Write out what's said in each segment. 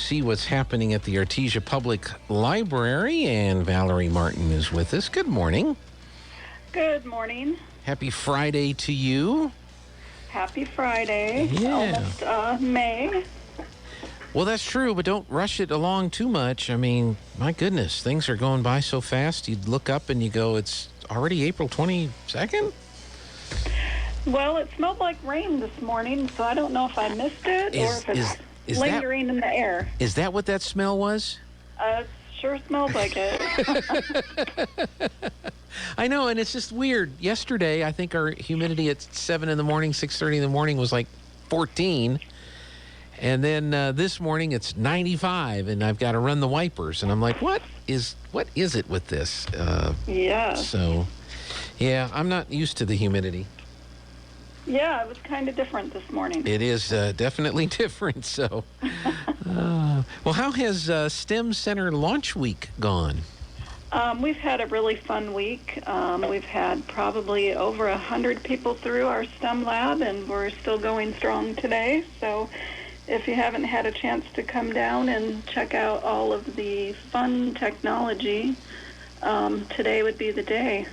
see what's happening at the Artesia Public Library, and Valerie Martin is with us. Good morning. Good morning. Happy Friday to you. Happy Friday. Yeah. Almost May. Well, that's true, but don't rush it along too much. I mean, my goodness, things are going by so fast. You'd look up and you go, it's already April 22nd? Well, it smelled like rain this morning, so I don't know if I missed it or if it's lingering in the air. Is that what that smell was? It sure smells like it. I know, and it's just weird. Yesterday, I think our humidity at 7 in the morning, 6:30 in the morning was like 14. And then this morning it's 95, and I've got to run the wipers. And I'm like, what is it with this? Yeah. So, yeah, I'm not used to the humidity. Yeah, it was kind of different this morning. It is definitely different. So, well, how has STEM Center Launch Week gone? We've had a really fun week. We've had probably over 100 people through our STEM lab, and we're still going strong today. So if you haven't had a chance to come down and check out all of the fun technology, today would be the day.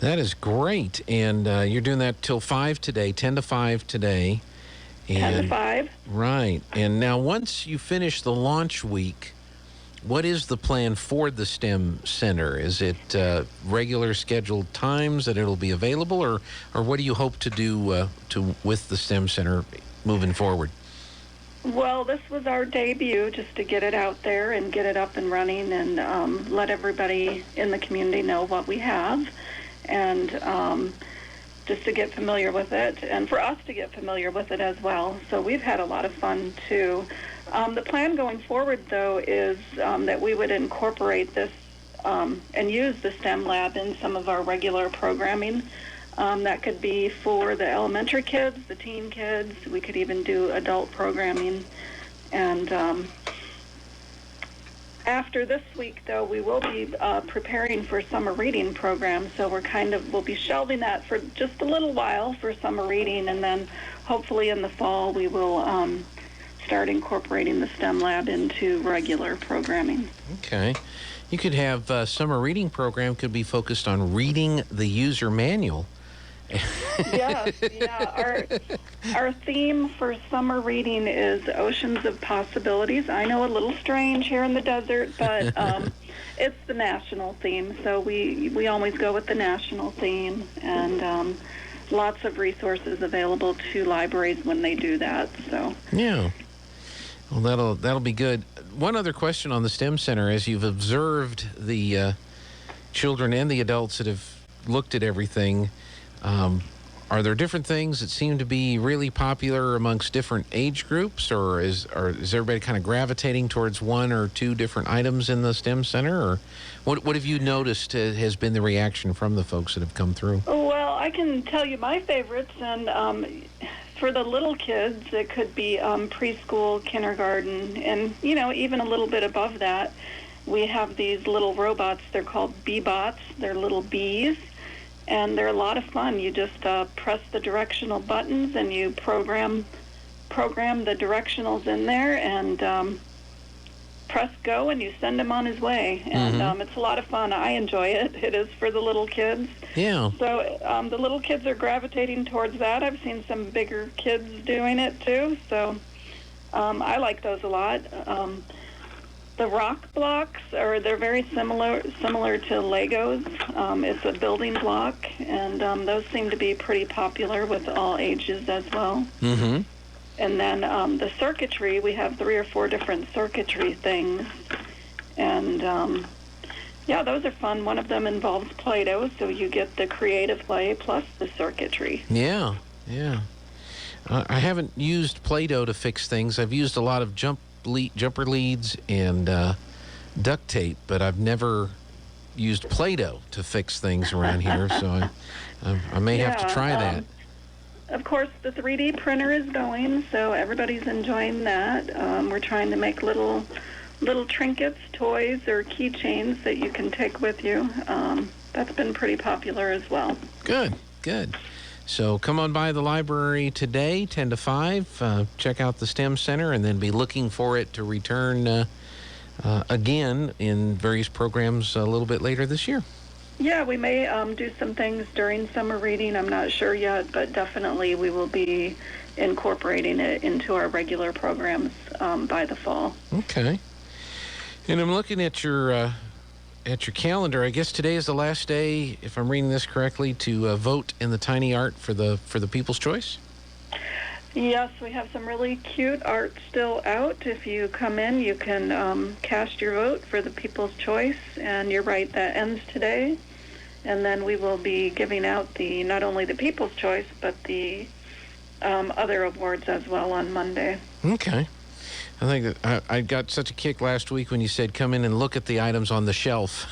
That is great. And you're doing that till 5 today, 10 to 5 today. And, 10 to 5. Right. And now once you finish the launch week, what is the plan for the STEM Center? Is it regular scheduled times that it'll be available, or what do you hope to do with the STEM Center moving forward? Well, this was our debut, just to get it out there and get it up and running, and let everybody in the community know what we have, and just to get familiar with it, and for us to get familiar with it as well. So we've had a lot of fun, too. The plan going forward, though, is that we would incorporate this and use the STEM lab in some of our regular programming. That could be for the elementary kids, the teen kids. We could even do adult programming. And after this week, though, we will be preparing for summer reading program. So we'll be shelving that for just a little while for summer reading, and then hopefully in the fall we will start incorporating the STEM lab into regular programming. Okay. You could have summer reading program could be focused on reading the user manual. Yes, yeah. Our theme for summer reading is Oceans of Possibilities. I know, a little strange here in the desert, but it's the national theme, so we always go with the national theme, and lots of resources available to libraries when they do that. So yeah. Well, that'll be good. One other question on the STEM Center: as you've observed the children and the adults that have looked at everything, are there different things that seem to be really popular amongst different age groups, or is everybody kind of gravitating towards one or two different items in the STEM Center, or what have you noticed has been the reaction from the folks that have come through? Well, I can tell you my favorites, and for the little kids, it could be preschool, kindergarten, and even a little bit above that. We have these little robots. They're called bee-bots. They're little bees. And they're a lot of fun. You just press the directional buttons, and you program the directionals in there, and press go, and you send him on his way. And it's a lot of fun. I enjoy it. It is for the little kids. Yeah. So the little kids are gravitating towards that. I've seen some bigger kids doing it too. So I like those a lot. The rock blocks they're very similar to Legos. It's a building block, and those seem to be pretty popular with all ages as well. Mm-hmm. And then the circuitry, we have 3 or 4 different circuitry things, and those are fun. One of them involves Play-Doh, so you get the creative play plus the circuitry. Yeah. I haven't used Play-Doh to fix things. I've used a lot of jumper leads and duct tape, but I've never used Play-Doh to fix things around here, so I may have to try that. Of course, the 3D printer is going, so everybody's enjoying that. We're trying to make little trinkets, toys, or keychains that you can take with you. That's been pretty popular as well. Good. So come on by the library today, 10 to 5. Check out the STEM Center, and then be looking for it to return again in various programs a little bit later this year. Yeah, we may do some things during summer reading. I'm not sure yet, but definitely we will be incorporating it into our regular programs by the fall. Okay. And I'm looking at your calendar. I guess today is the last day, if I'm reading this correctly, to vote in the Tiny Art for the People's Choice. Yes, we have some really cute art still out. If you come in, you can cast your vote for the People's Choice. And you're right, that ends today. And then we will be giving out not only the People's Choice, but the other awards as well on Monday. Okay. I think that I got such a kick last week when you said come in and look at the items on the shelf.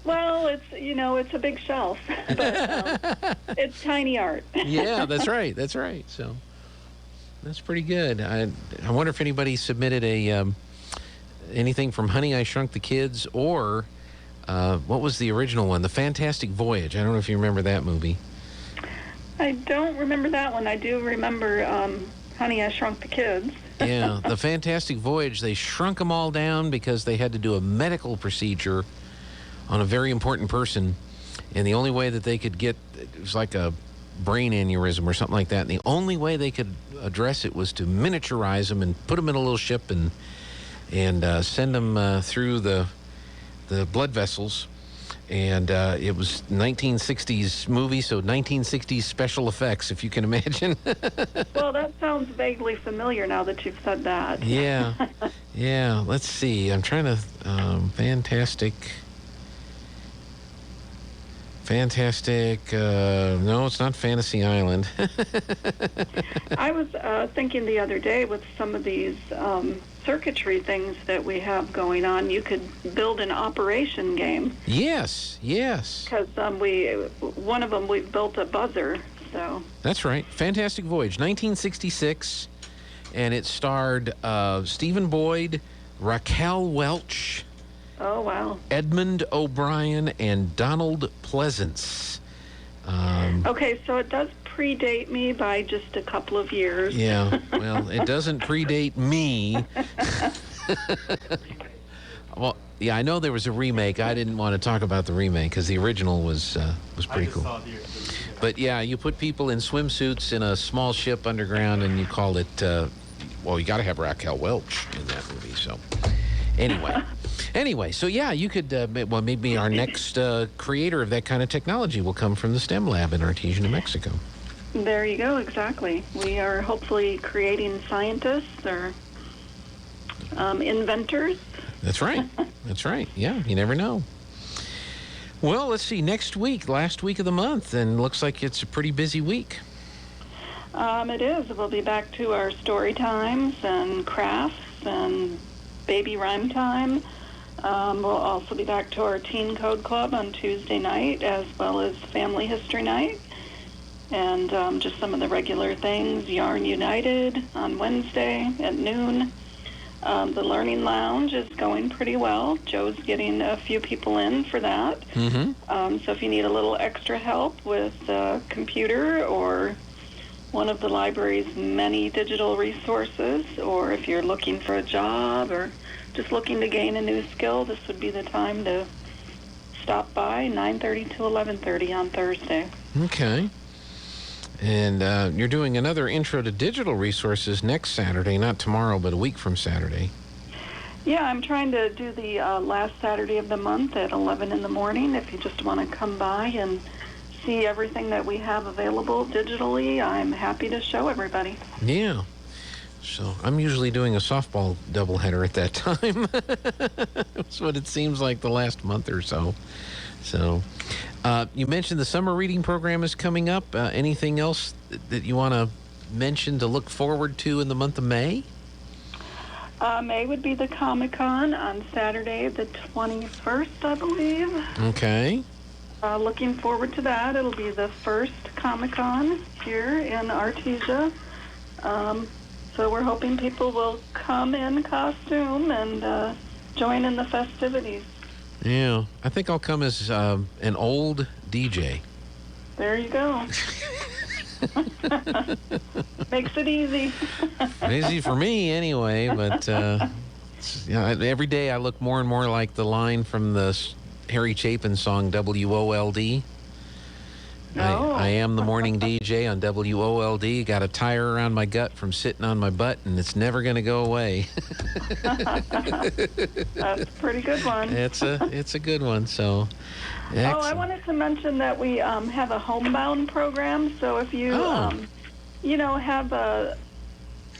Well, it's a big shelf, but it's tiny art. Yeah, that's right. That's right. So that's pretty good. I wonder if anybody submitted anything from Honey, I Shrunk the Kids, or what was the original one? The Fantastic Voyage. I don't know if you remember that movie. I don't remember that one. I do remember Honey, I Shrunk the Kids. Yeah, the Fantastic Voyage, they shrunk them all down because they had to do a medical procedure on a very important person. And the only way that they could it was like a brain aneurysm or something like that. And the only way they could address it was to miniaturize them and put them in a little ship and send them through the blood vessels. And it was 1960s movie, so 1960s special effects, if you can imagine. Well, that sounds vaguely familiar now that you've said that. Yeah. Yeah. Let's see. I'm trying to... Fantastic... no, it's not Fantasy Island. I was thinking the other day with some of these circuitry things that we have going on, you could build an operation game. Yes. Because one of them, we've built a buzzer, so. That's right. Fantastic Voyage, 1966, and it starred Stephen Boyd, Raquel Welch, Oh, wow. Edmund O'Brien, and Donald Pleasance. Okay, so it does predate me by just a couple of years. Yeah, well, it doesn't predate me. Well, yeah, I know there was a remake. I didn't want to talk about the remake because the original was pretty cool. But yeah, you put people in swimsuits in a small ship underground, and you call it. Well, you got to have Raquel Welch in that movie. So, anyway, so yeah, you could. Well, maybe our next creator of that kind of technology will come from the STEM lab in Artesia, New Mexico. There you go. Exactly. We are hopefully creating scientists or inventors. That's right. That's right. Yeah, you never know. Well, let's see. Next week, last week of the month, and looks like it's a pretty busy week. It is. We'll be back to our story times and crafts and baby rhyme time. We'll also be back to our Teen Code Club on Tuesday night, as well as Family History Night. And just some of the regular things. Yarn United on Wednesday at noon. The Learning Lounge is going pretty well. Joe's getting a few people in for that. Mm-hmm. So if you need a little extra help with a computer or one of the library's many digital resources, or if you're looking for a job or just looking to gain a new skill, this would be the time to stop by, 9:30 to 11:30 on Thursday. Okay. And you're doing another Intro to Digital Resources next Saturday, not tomorrow, but a week from Saturday. Yeah, I'm trying to do the last Saturday of the month at 11 in the morning. If you just want to come by and see everything that we have available digitally, I'm happy to show everybody. Yeah. So I'm usually doing a softball doubleheader at that time. That's what it seems like the last month or so. So you mentioned the summer reading program is coming up. Anything else that you want to mention to look forward to in the month of May? May would be the Comic-Con on Saturday the 21st, I believe. Okay. Looking forward to that. It'll be the first Comic-Con here in Artesia. So we're hoping people will come in costume and join in the festivities. Yeah, I think I'll come as an old DJ. There you go. Makes it easy. Easy for me anyway, but every day I look more and more like the line from the Harry Chapin song WOLD. I am the morning DJ on WOLD. Got a tire around my gut from sitting on my butt, and it's never going to go away. That's a pretty good one. It's a good one. So, excellent. I wanted to mention that we have a homebound program. So if you have a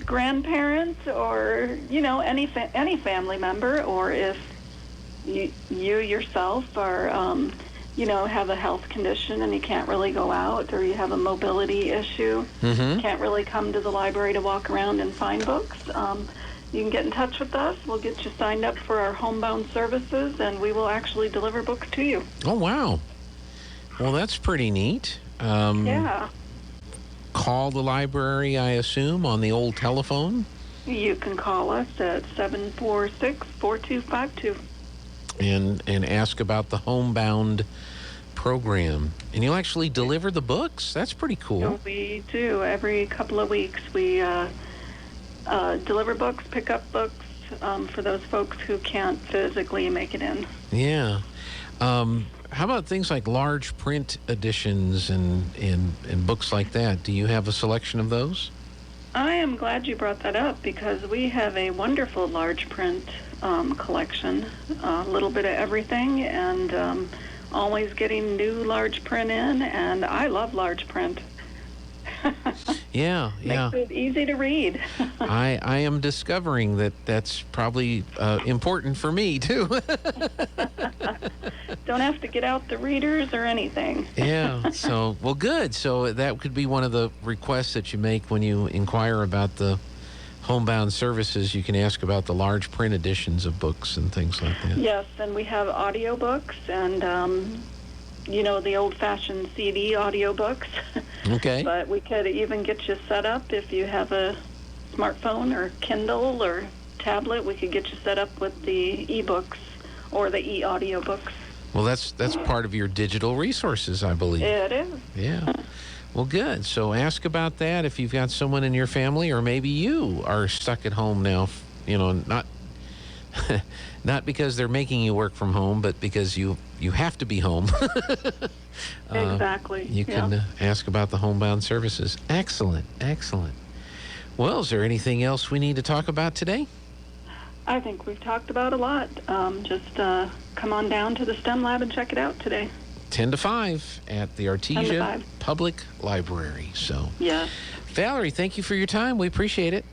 grandparent or any family member, or if you yourself are have a health condition and you can't really go out, or you have a mobility issue, can't really come to the library to walk around and find books, you can get in touch with us. We'll get you signed up for our homebound services, and we will actually deliver books to you. Oh, wow. Well, that's pretty neat. Yeah. Call the library, I assume, on the old telephone? You can call us at 746-4252. And ask about the homebound program. And you'll actually deliver the books? That's pretty cool. We do. Every couple of weeks we deliver books, pick up books for those folks who can't physically make it in. Yeah. How about things like large print editions and books like that? Do you have a selection of those? I am glad you brought that up, because we have a wonderful large print collection, a little bit of everything, and always getting new large print in, and I love large print. Yeah. Makes it easy to read. I am discovering that's probably important for me, too. Don't have to get out the readers or anything. Yeah, so, well, good. So that could be one of the requests that you make when you inquire about the homebound services. You can ask about the large print editions of books and things like that. Yes, and we have audiobooks and, the old-fashioned CD audiobooks. Okay. But we could even get you set up if you have a smartphone or Kindle or tablet. We could get you set up with the e-books or the e-audiobooks. Well, that's part of your digital resources, I believe. It is. Yeah. Well, good. So ask about that if you've got someone in your family, or maybe you are stuck at home now, not not because they're making you work from home, but because you have to be home. Exactly. You can ask about the homebound services. Excellent. Well, is there anything else we need to talk about today? I think we've talked about a lot. Just come on down to the STEM Lab and check it out today. 10 to 5 at the Artesia Public Library. So, yeah. Valerie, thank you for your time. We appreciate it.